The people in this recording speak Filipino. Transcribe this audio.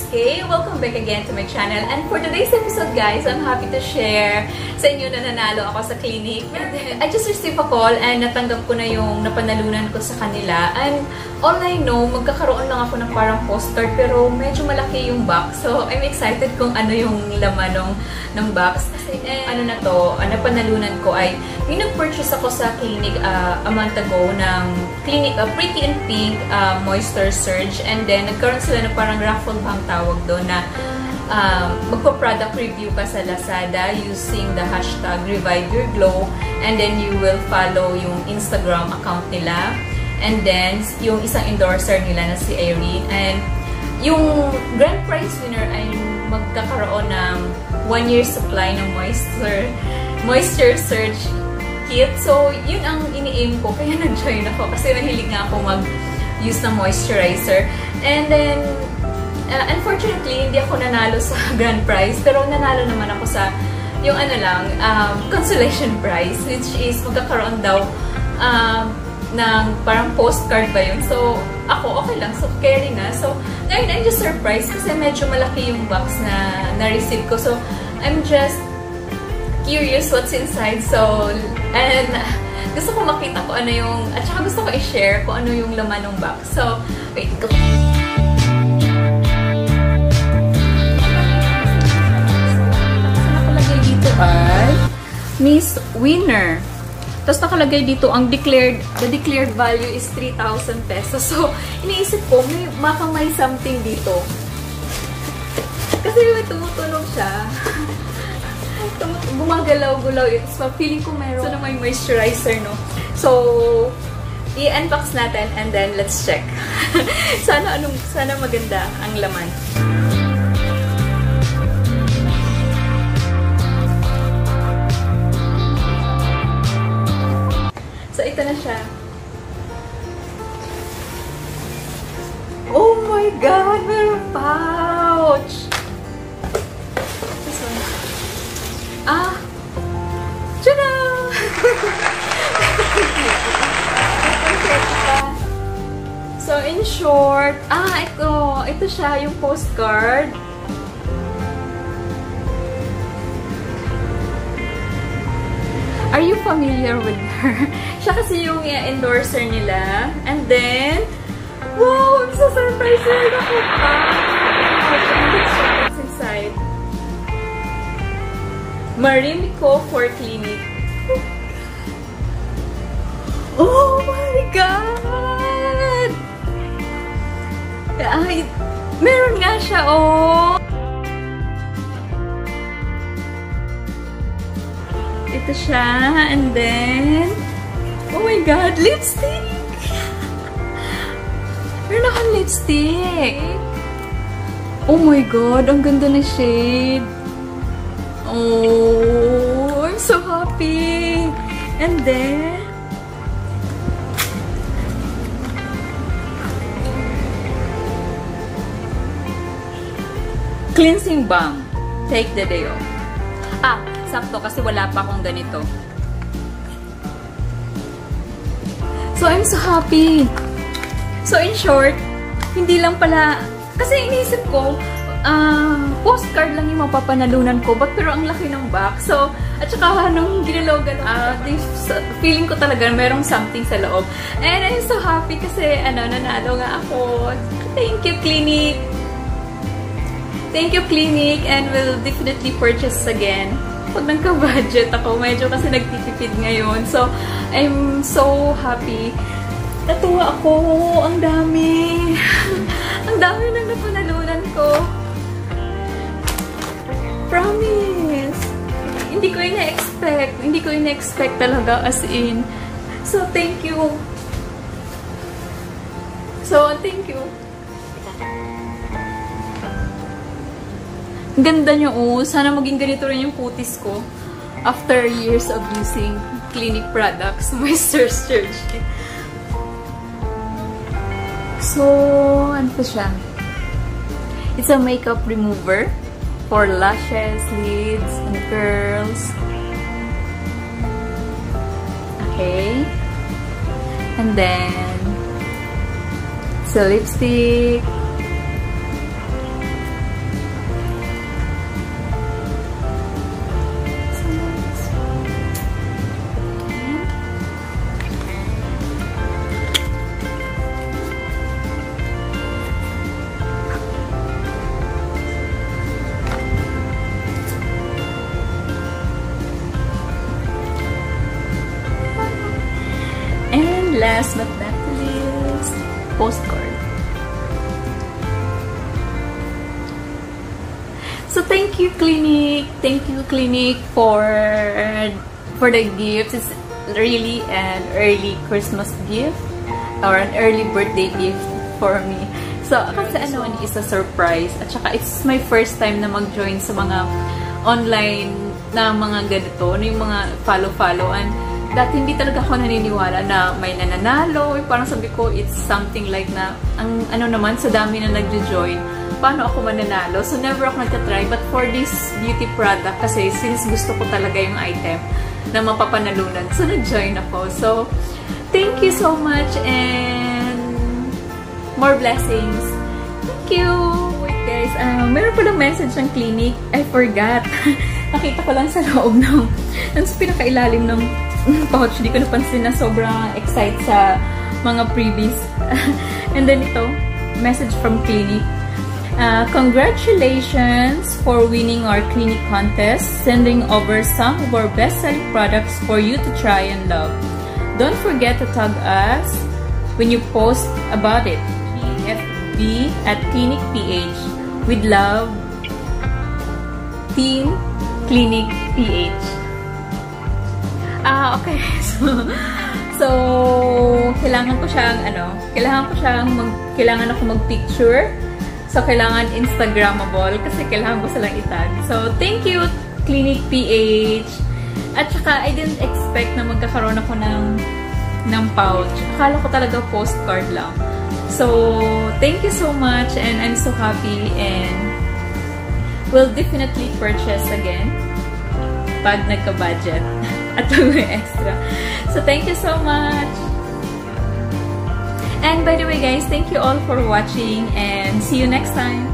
Kay! Welcome back again to my channel. And for today's episode, guys, I'm happy to share sa inyo na nanalo ako sa Clinique. I just received a call and natanggap ko na yung napanalunan ko sa kanila. And all I know, magkakaroon lang ako ng parang postcard pero medyo malaki yung box. So, I'm excited kung ano yung laman ng box. And ano na to, napanalunan ko ay yung nag-purchase ako sa Clinique a month ago ng Clinique Pretty and Pink Moisture Surge. And then, nagkaroon sila ng parang raffle bang tawag doon na magpa-product review ka sa Lazada using the hashtag Revive Your Glow, and then you will follow yung Instagram account nila, and then yung isang endorser nila na si Irene, and yung grand prize winner ay magkakaroon ng 1 year supply ng moisture surge kit. So yun ang ini-aim ko, kaya nag-join ako kasi mahilig nga ako mag-use ng moisturizer. And then unfortunately, hindi ako nanalo sa grand prize, pero nanalo naman ako sa yung ano lang, consolation prize, which is magkakaroon daw ng parang postcard ba yun. So, ako, okay lang. So, carry na. So, ngayon, I'm just surprised kasi medyo malaki yung box na na-receive ko. So, I'm just curious what's inside. So, and gusto ko makita ko ano yung, at saka gusto ko i-share kung ano yung laman ng box. So, wait, go. Ay Miss Winner. Tapos nakalagay dito ang the declared value is 3,000 pesos. So, iniisip ko, may something dito. Kasi may tumutunog siya. Gumagalaw-gulaw ito. So, feeling ko meron. So, na may moisturizer, no? So, i-unbox natin and then let's check. Sana maganda ang laman. So, ito na siya. Oh my God! Meron pouch! This one. Tada! So, in short, ito siya, yung postcard. Are you familiar with her? Siya kasi yung endorser nila. And then, wow! I'm so surprised na ako pa! What's inside? Marimiko for Clinique. Oh my God! Ay, meron nga siya, oh! Ito siya, and then, oh my God, lipstick! Meron akong lipstick! Oh my God, ang ganda na shade! Oh, I'm so happy! And then, cleansing balm. Take the day off. Sakto kasi wala pa akong ganito. So, I'm so happy. So, in short, hindi lang pala, kasi iniisip ko, postcard lang yung mapapanalunan ko, pero ang laki ng box. So, at saka nung ginalaw-galaw, feeling ko talaga merong something sa loob. And I'm so happy kasi, nanalo nga ako. Thank you, Clinique. Thank you, Clinique, and we'll definitely purchase again. Pag nagka-budget ako, medyo kasi nagtitipid ngayon. So, I'm so happy. Natuwa ako. Ang dami. Ang dami nang napanalunan ko. Promise. Hindi ko ina-expect. Hindi ko ina-expect talaga, as in. So, thank you. Thank you. Ganda niyo, oh. Sana maging ganito rin yung kutis ko after years of using Clinique products, moisture surge. So, ano pa siya? It's a makeup remover for lashes, lids, and curls. Okay. And then, it's a lipstick. last but not least, postcard. So thank you, Clinique. Thank you, Clinique, for the gifts. It's really an early Christmas gift or an early birthday gift for me. So, kasi is a surprise. At saka, it's my first time na mag-join sa mga online na mga ganito, yung mga follow-follow. And dati hindi talaga ako naniniwala na may nananalo. Parang sabi ko, it's something like na, ang naman, sa dami na nagjo-join, paano ako mananalo? So, never ako nagtatry. But for this beauty product, kasi since gusto ko talaga yung item na mapapanalunan, so nag-join ako. So, thank you so much and more blessings. Thank you! Wait guys, meron palang message ng Clinique. I forgot. Nakita ko lang sa loob ng sa pinakailalim ng pouch. Hindi ko napansin na sobrang excited sa mga freebies. And then ito, message from Clinique. Congratulations for winning our Clinique contest. Sending over some of our best-selling products for you to try and love. Don't forget to tag us when you post about it. FB at Clinique PH. With love, Team Clinique PH. Okay. So kailangan ako mag-picture. So kailangan Instagrammable kasi kailangan ko silang itag. So thank you, Clinique PH. At saka I didn't expect na magkakaroon ako ng pouch. Akala ko talaga postcard lang. So, thank you so much and I'm so happy and will definitely purchase again pag nagka-budget at may extra. So, thank you so much! And by the way guys, thank you all for watching and see you next time!